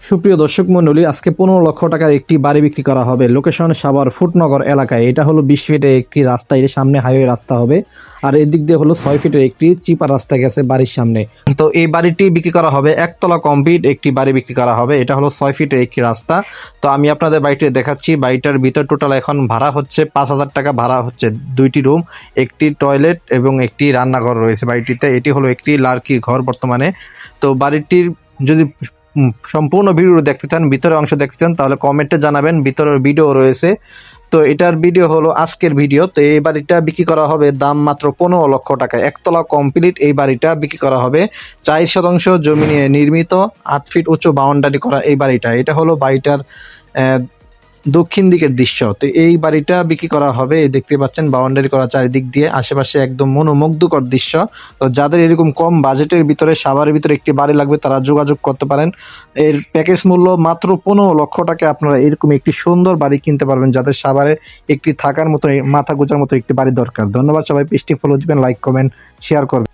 সুপ্রিয় দর্শক মণ্ডলী, আজকে 15 লক্ষ টাকার একটি বাড়ি বিক্রি করা হবে। লোকেশন সাভার ফুটনগর এলাকায়। এটা হলো 20 ফিটের একটি রাস্তা, এর সামনে হাইওয়ে রাস্তা হবে। আর এদিক দিয়ে হলো 6 ফিটের একটি চিপা রাস্তা গেছে বাড়ির সামনে। তো এই বাড়িটি বিক্রি করা হবে, একতলা কমপ্লিট একটি বাড়ি বিক্রি করা হবে। এটা হলো 6 ফিটের একটি রাস্তা। তো আমি আপনাদের বাড়িটি দেখাচ্ছি। বাড়িটার ভিতর টোটাল এখন ভাড়া হচ্ছে 5,000 টাকা ভাড়া হচ্ছে। 2টি রুম, একটি টয়লেট এবং একটি রান্নাঘর রয়েছে বাড়িটিতে। এটি হলো একটি লার্কির ঘর বর্তমানে। তো বাড়িটির যদি সম্পূর্ণ ভিডিও দেখতে চান, ভিতরের অংশ দেখতে চান, তাহলে কমেন্টে জানাবেন। ভিতরের ভিডিও রয়েছে। তো এটার ভিডিও হলো আজকের ভিডিও। তো এই বাড়িটা বিক্রি করা হবে দাম মাত্র 15 লক্ষ টাকা। একতলা কমপ্লিট এই বাড়িটা বিক্রি করা হবে। 4 শতাংশ জমি নিয়ে নির্মিত, 8 ফিট উঁচু বাউন্ডারি করা এই বাড়িটা। এটা হলো বাড়িটার দক্ষিণ দিকের দৃশ্য। তো এই বাড়িটা বিক্রি করা হবে। এই দেখতে পাচ্ছেন বাউন্ডারি করা চারিদিক দিয়ে, আশেপাশে একদম মনোমুগ্ধকর দৃশ্য। তো যাদের এরকম কম বাজেটের ভিতরে সাভারের ভিতরে একটি বাড়ি লাগবে, তারা যোগাযোগ করতে পারেন। এর প্যাকেজ মূল্য মাত্র 15 লক্ষ টাকা। আপনারা এরকম একটি সুন্দর বাড়ি কিনতে পারবেন, যাদের সাভারে একটি থাকার মতো, মাথা গোজার মতো একটি বাড়ি দরকার। ধন্যবাদ সবাই। পেজটি ফলো দিবেন, লাইক কমেন্ট শেয়ার করবেন।